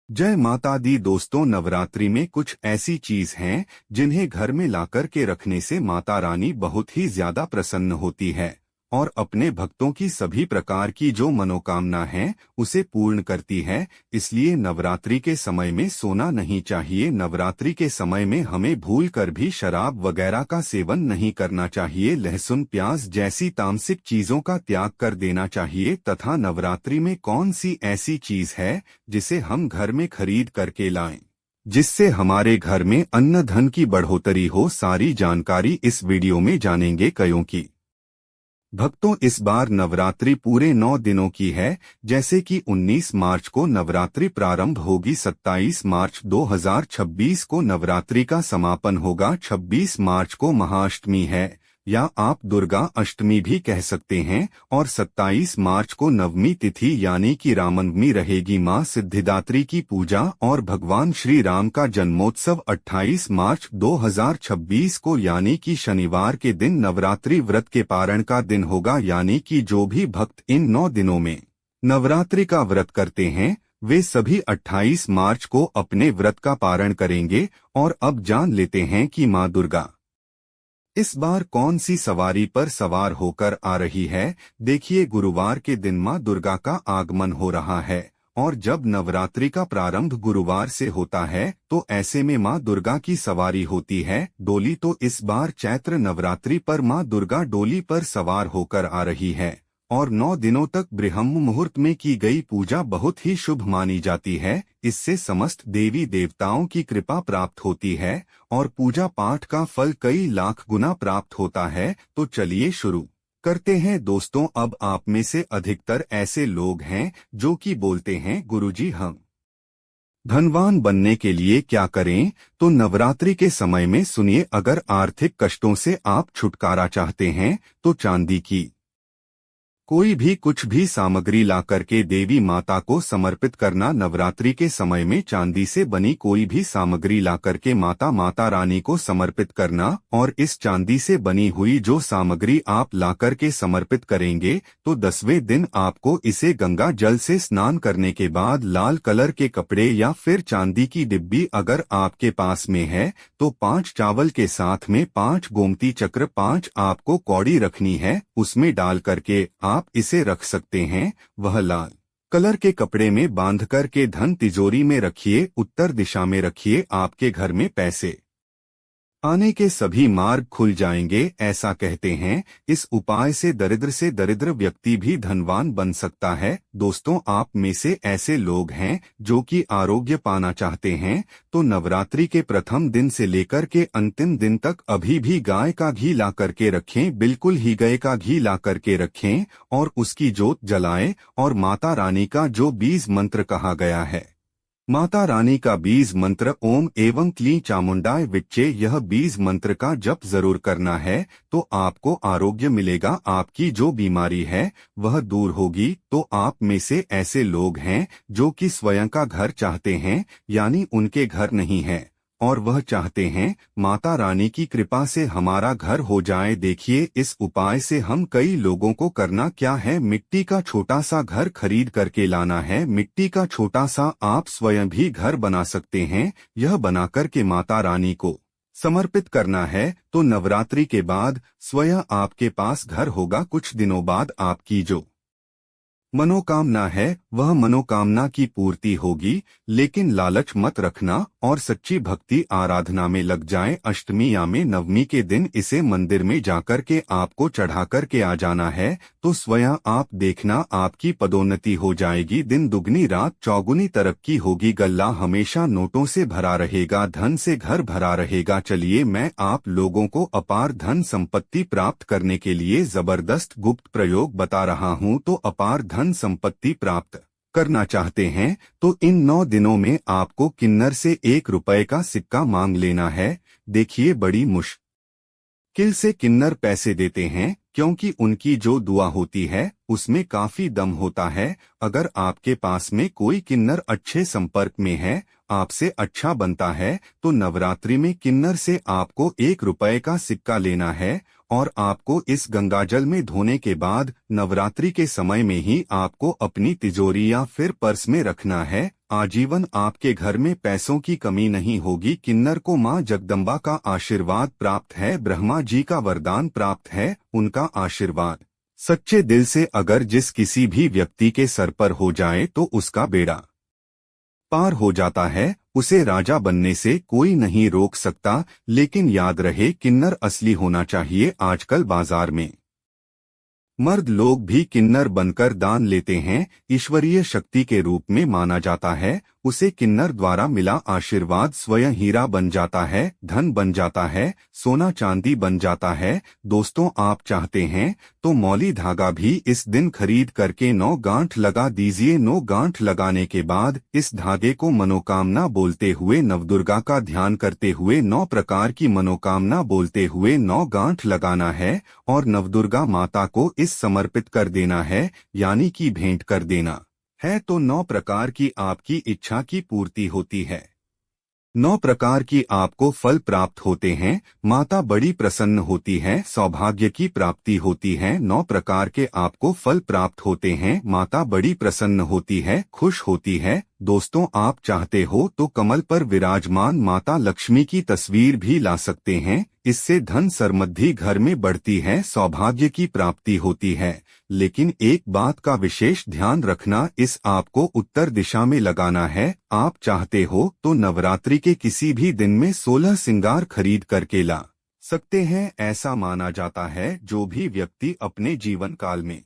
जय माता दी दोस्तों, नवरात्रि में कुछ ऐसी चीज हैं जिन्हें घर में लाकर के रखने से माता रानी बहुत ही ज्यादा प्रसन्न होती है और अपने भक्तों की सभी प्रकार की जो मनोकामना है उसे पूर्ण करती है। इसलिए नवरात्रि के समय में सोना नहीं चाहिए। नवरात्रि के समय में हमें भूल कर भी शराब वगैरह का सेवन नहीं करना चाहिए। लहसुन प्याज जैसी तामसिक चीजों का त्याग कर देना चाहिए। तथा नवरात्रि में कौन सी ऐसी चीज है जिसे हम घर में खरीद करके लाएं जिससे हमारे घर में अन्न धन की बढ़ोतरी हो, सारी जानकारी इस वीडियो में जानेंगे। कयों की भक्तों, इस बार नवरात्रि पूरे 9 दिनों की है। जैसे कि 19 मार्च को नवरात्रि प्रारंभ होगी, 27 मार्च 2026 को नवरात्रि का समापन होगा, 26 मार्च को महाअष्टमी है या आप दुर्गा अष्टमी भी कह सकते हैं और 27 मार्च को नवमी तिथि यानी कि रामनवमी रहेगी। मां सिद्धिदात्री की पूजा और भगवान श्री राम का जन्मोत्सव 28 मार्च 2026 को यानी कि शनिवार के दिन नवरात्रि व्रत के पारण का दिन होगा। यानी कि जो भी भक्त इन 9 दिनों में नवरात्रि का व्रत करते हैं वे सभी 28 मार्च को अपने व्रत का पारण करेंगे। और अब जान लेते हैं कि मां दुर्गा इस बार कौन सी सवारी पर सवार होकर आ रही है। देखिए, गुरुवार के दिन मां दुर्गा का आगमन हो रहा है और जब नवरात्रि का प्रारंभ गुरुवार से होता है तो ऐसे में मां दुर्गा की सवारी होती है डोली। तो इस बार चैत्र नवरात्रि पर मां दुर्गा डोली पर सवार होकर आ रही है और 9 दिनों तक ब्रह्म मुहूर्त में की गई पूजा बहुत ही शुभ मानी जाती है। इससे समस्त देवी देवताओं की कृपा प्राप्त होती है और पूजा पाठ का फल कई लाख गुना प्राप्त होता है। तो चलिए शुरू करते हैं दोस्तों। अब आप में से अधिकतर ऐसे लोग हैं जो कि बोलते हैं, गुरुजी हम धनवान बनने के लिए क्या करें। तो नवरात्रि के समय में सुनिए, अगर आर्थिक कष्टों से आप छुटकारा चाहते हैं तो चांदी की कोई भी कुछ भी सामग्री ला करके देवी माता को समर्पित करना। नवरात्रि के समय में चांदी से बनी कोई भी सामग्री ला करके माता रानी को समर्पित करना और इस चांदी से बनी हुई जो सामग्री आप ला करके समर्पित करेंगे तो 10वें दिन आपको इसे गंगा जल से स्नान करने के बाद लाल कलर के कपड़े या फिर चांदी की डिब्बी अगर आपके पास में है तो 5 चावल के साथ में 5 गोमती चक्र 5 आपको कौड़ी रखनी है, उसमें डाल करके आप इसे रख सकते हैं। वह लाल कलर के कपड़े में बांध कर के धन तिजोरी में रखिए, उत्तर दिशा में रखिए। आपके घर में पैसे आने के सभी मार्ग खुल जाएंगे, ऐसा कहते हैं। इस उपाय से दरिद्र व्यक्ति भी धनवान बन सकता है। दोस्तों, आप में से ऐसे लोग हैं जो कि आरोग्य पाना चाहते हैं तो नवरात्रि के प्रथम दिन से लेकर के अंतिम दिन तक अभी भी गाय का घी ला करके रखें, बिल्कुल ही गाय का घी ला करके रखें और उसकी जोत जलाएं और माता रानी का जो बीज मंत्र कहा गया है, माता रानी का बीज मंत्र ओम एवं क्लीं चामुंडाय विच्चे, यह बीज मंत्र का जप जरूर करना है तो आपको आरोग्य मिलेगा। आपकी जो बीमारी है वह दूर होगी। तो आप में से ऐसे लोग हैं जो कि स्वयं का घर चाहते हैं यानी उनके घर नहीं है और वह चाहते हैं माता रानी की कृपा से हमारा घर हो जाए। देखिए, इस उपाय से हम कई लोगों को करना क्या है, मिट्टी का छोटा सा घर खरीद करके लाना है। मिट्टी का छोटा सा आप स्वयं भी घर बना सकते हैं। यह बना करके माता रानी को समर्पित करना है तो नवरात्रि के बाद स्वयं आपके पास घर होगा। कुछ दिनों बाद आपकी जो मनोकामना है वह मनोकामना की पूर्ति होगी। लेकिन लालच मत रखना और सच्ची भक्ति आराधना में लग जाएं। अष्टमी या में नवमी के दिन इसे मंदिर में जाकर के आपको चढ़ा कर के आ जाना है तो स्वयं आप देखना आपकी पदोन्नति हो जाएगी। दिन दुगनी रात चौगुनी तरक्की होगी। गल्ला हमेशा नोटों से भरा रहेगा, धन से घर भरा रहेगा। चलिए, मैं आप लोगों को अपार धन संपत्ति प्राप्त करने के लिए जबरदस्त गुप्त प्रयोग बता रहा हूं। तो अपार धन संपत्ति प्राप्त करना चाहते हैं तो इन 9 दिनों में आपको किन्नर से 1 रुपए का सिक्का मांग लेना है। देखिए, बड़ी मुश्किल से किन्नर पैसे देते हैं क्योंकि उनकी जो दुआ होती है उसमें काफी दम होता है। अगर आपके पास में कोई किन्नर अच्छे संपर्क में है, आपसे अच्छा बनता है तो नवरात्रि में किन्नर से आपको 1 रुपए का सिक्का लेना है और आपको इस गंगाजल में धोने के बाद नवरात्रि के समय में ही आपको अपनी तिजोरी या फिर पर्स में रखना है। आजीवन आपके घर में पैसों की कमी नहीं होगी। किन्नर को मां जगदम्बा का आशीर्वाद प्राप्त है, ब्रह्मा जी का वरदान प्राप्त है, उनका आशीर्वाद सच्चे दिल से अगर जिस किसी भी व्यक्ति के सर पर हो जाए तो उसका बेड़ा पार हो जाता है। उसे राजा बनने से कोई नहीं रोक सकता। लेकिन याद रहे, किन्नर असली होना चाहिए। आजकल बाजार में मर्द लोग भी किन्नर बनकर दान लेते हैं, ईश्वरीय शक्ति के रूप में माना जाता है। उसे किन्नर द्वारा मिला आशीर्वाद स्वयं हीरा बन जाता है, धन बन जाता है, सोना चांदी बन जाता है। दोस्तों, आप चाहते हैं तो मौली धागा भी इस दिन खरीद करके 9 गांठ लगा दीजिए। 9 गांठ लगाने के बाद इस धागे को मनोकामना बोलते हुए, नवदुर्गा का ध्यान करते हुए, 9 प्रकार की मनोकामना बोलते हुए 9 गांठ लगाना है और नवदुर्गा माता को इस समर्पित कर देना है, यानी कि भेंट कर देना है। तो 9 प्रकार की आपकी इच्छा की पूर्ति होती है, 9 प्रकार की आपको फल प्राप्त होते हैं, माता बड़ी प्रसन्न होती है, सौभाग्य की प्राप्ति होती है। 9 प्रकार के आपको फल प्राप्त होते हैं, माता बड़ी प्रसन्न होती है, खुश होती है। दोस्तों, आप चाहते हो तो कमल पर विराजमान माता लक्ष्मी की तस्वीर भी ला सकते हैं। इससे धन समृद्धि घर में बढ़ती है, सौभाग्य की प्राप्ति होती है। लेकिन एक बात का विशेष ध्यान रखना, इस आपको उत्तर दिशा में लगाना है। आप चाहते हो तो नवरात्रि के किसी भी दिन में 16 श्रृंगार खरीद करके ला सकते हैं। ऐसा माना जाता है जो भी व्यक्ति अपने जीवन काल में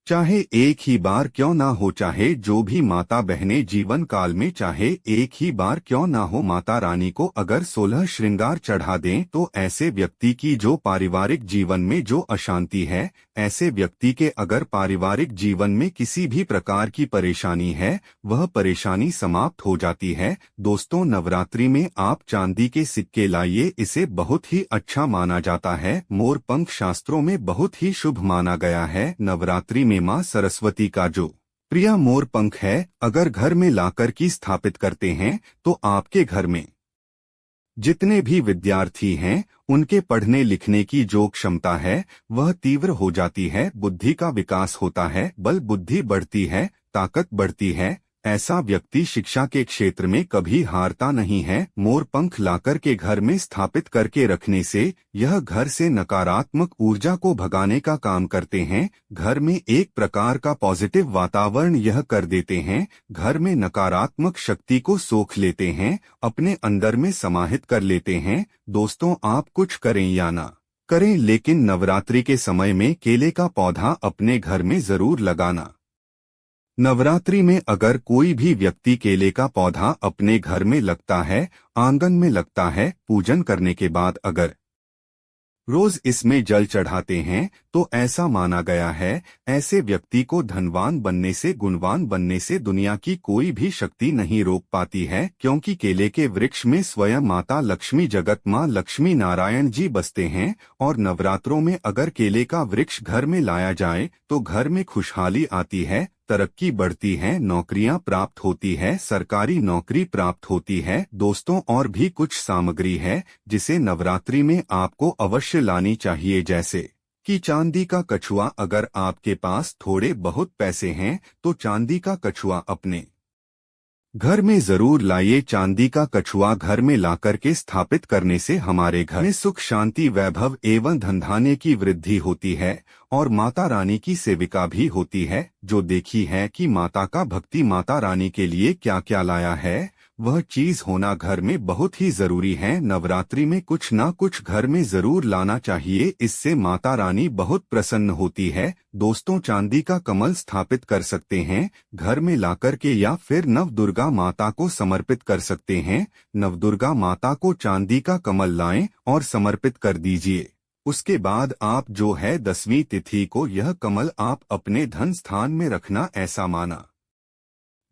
चाहे एक ही बार क्यों ना हो, चाहे जो भी माता बहनें जीवन काल में चाहे एक ही बार क्यों ना हो, माता रानी को अगर 16 श्रृंगार चढ़ा दें तो ऐसे व्यक्ति की जो पारिवारिक जीवन में जो अशांति है, ऐसे व्यक्ति के अगर पारिवारिक जीवन में किसी भी प्रकार की परेशानी है, वह परेशानी समाप्त हो जाती है। दोस्तों, नवरात्रि में आप चांदी के सिक्के लाइए, इसे बहुत ही अच्छा माना जाता है। मोर पंख शास्त्रों में बहुत ही शुभ माना गया है। नवरात्रि में मां सरस्वती का जो प्रिय मोर पंख है, अगर घर में लाकर की स्थापित करते हैं तो आपके घर में जितने भी विद्यार्थी हैं, उनके पढ़ने लिखने की जो क्षमता है वह तीव्र हो जाती है, बुद्धि का विकास होता है, बल बुद्धि बढ़ती है, ताकत बढ़ती है। ऐसा व्यक्ति शिक्षा के क्षेत्र में कभी हारता नहीं है। मोर पंख लाकर के घर में स्थापित करके रखने से यह घर से नकारात्मक ऊर्जा को भगाने का काम करते हैं। घर में एक प्रकार का पॉजिटिव वातावरण यह कर देते हैं, घर में नकारात्मक शक्ति को सोख लेते हैं, अपने अंदर में समाहित कर लेते हैं। दोस्तों, आप कुछ करें या ना करें, लेकिन नवरात्रि के समय में केले का पौधा अपने घर में जरूर लगाना। नवरात्रि में अगर कोई भी व्यक्ति केले का पौधा अपने घर में लगता है, आंगन में लगता है, पूजन करने के बाद अगर रोज इसमें जल चढ़ाते हैं तो ऐसा माना गया है, ऐसे व्यक्ति को धनवान बनने से, गुणवान बनने से दुनिया की कोई भी शक्ति नहीं रोक पाती है। क्योंकि केले के वृक्ष में स्वयं माता लक्ष्मी, जगत मां लक्ष्मी नारायण जी बसते हैं। और नवरात्रों में अगर केले का वृक्ष घर में लाया जाए तो घर में खुशहाली आती है, तरक्की बढ़ती है, नौकरियां प्राप्त होती है, सरकारी नौकरी प्राप्त होती है। दोस्तों, और भी कुछ सामग्री है जिसे नवरात्रि में आपको अवश्य लानी चाहिए, जैसे कि चांदी का कछुआ। अगर आपके पास थोड़े बहुत पैसे हैं तो चांदी का कछुआ अपने घर में जरूर लाइए। चांदी का कछुआ घर में लाकर के स्थापित करने से हमारे घर में सुख, शांति, वैभव एवं धनधान्य की वृद्धि होती है और माता रानी की सेविका भी होती है। जो देखी है कि माता का भक्ति माता रानी के लिए क्या क्या लाया है, वह चीज होना घर में बहुत ही जरूरी है। नवरात्रि में कुछ ना कुछ घर में जरूर लाना चाहिए, इससे माता रानी बहुत प्रसन्न होती है। दोस्तों, चांदी का कमल स्थापित कर सकते हैं घर में लाकर के, या फिर नवदुर्गा माता को समर्पित कर सकते हैं। नवदुर्गा माता को चांदी का कमल लाएं और समर्पित कर दीजिए। उसके बाद आप जो है 10वीं तिथि को यह कमल आप अपने धन स्थान में रखना, ऐसा माना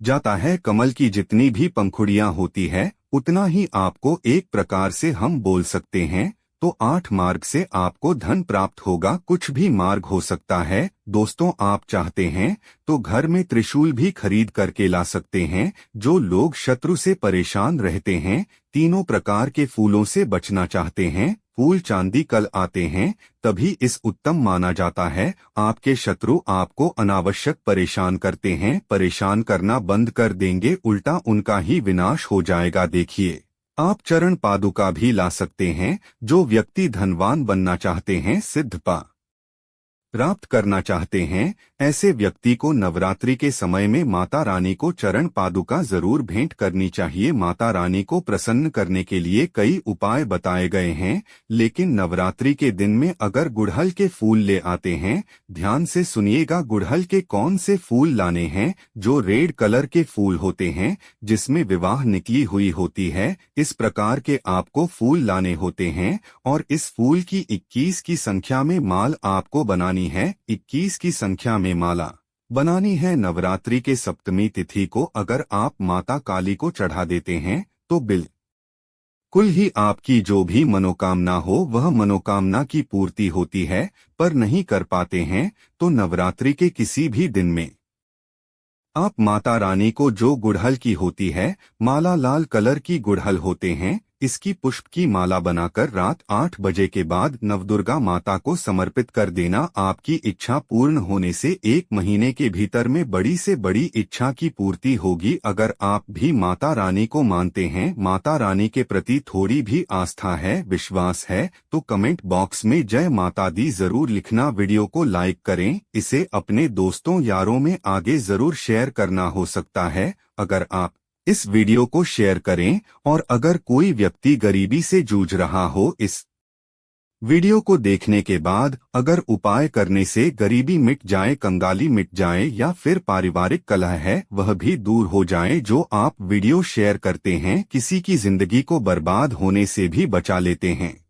जाता है। कमल की जितनी भी पंखुड़ियां होती है उतना ही आपको एक प्रकार से हम बोल सकते हैं तो 8 मार्ग से आपको धन प्राप्त होगा। कुछ भी मार्ग हो सकता है। दोस्तों, आप चाहते हैं तो घर में त्रिशूल भी खरीद करके ला सकते हैं। जो लोग शत्रु से परेशान रहते हैं, तीनों प्रकार के फूलों से बचना चाहते हैं फूल चांदी कल आते हैं, तभी इस उत्तम माना जाता है। आपके शत्रु आपको अनावश्यक परेशान करते हैं, परेशान करना बंद कर देंगे, उल्टा उनका ही विनाश हो जाएगा। देखिए, आप चरण पादुका भी ला सकते हैं। जो व्यक्ति धनवान बनना चाहते हैं, सिद्ध प्राप्त करना चाहते हैं, ऐसे व्यक्ति को नवरात्रि के समय में माता रानी को चरण पादुका जरूर भेंट करनी चाहिए। माता रानी को प्रसन्न करने के लिए कई उपाय बताए गए हैं, लेकिन नवरात्रि के दिन में अगर गुड़हल के फूल ले आते हैं, ध्यान से सुनिएगा, गुड़हल के कौन से फूल लाने हैं। जो रेड कलर के फूल होते हैं, जिसमें विवाह निकली हुई होती है, इस प्रकार के आपको फूल लाने होते हैं और इस फूल की 21 की संख्या में माल आपको बनानी है। 21 की संख्या में माला बनानी है। नवरात्रि के सप्तमी तिथि को अगर आप माता काली को चढ़ा देते हैं तो बिल्कुल ही आपकी जो भी मनोकामना हो वह मनोकामना की पूर्ति होती है। पर नहीं कर पाते हैं तो नवरात्रि के किसी भी दिन में आप माता रानी को जो गुड़हल की होती है माला, लाल कलर की गुड़हल होते हैं, इसकी पुष्प की माला बनाकर रात 8 बजे के बाद नवदुर्गा माता को समर्पित कर देना। आपकी इच्छा पूर्ण होने से 1 महीने के भीतर में बड़ी से बड़ी इच्छा की पूर्ति होगी। अगर आप भी माता रानी को मानते हैं, माता रानी के प्रति थोड़ी भी आस्था है, विश्वास है, तो कमेंट बॉक्स में जय माता दी जरूर लिखना। वीडियो को लाइक करें, इसे अपने दोस्तों यारों में आगे जरूर शेयर करना हो सकता है। अगर आप इस वीडियो को शेयर करें और अगर कोई व्यक्ति गरीबी से जूझ रहा हो, इस वीडियो को देखने के बाद अगर उपाय करने से गरीबी मिट जाए, कंगाली मिट जाए या फिर पारिवारिक कलह है वह भी दूर हो जाए, जो आप वीडियो शेयर करते हैं किसी की जिंदगी को बर्बाद होने से भी बचा लेते हैं।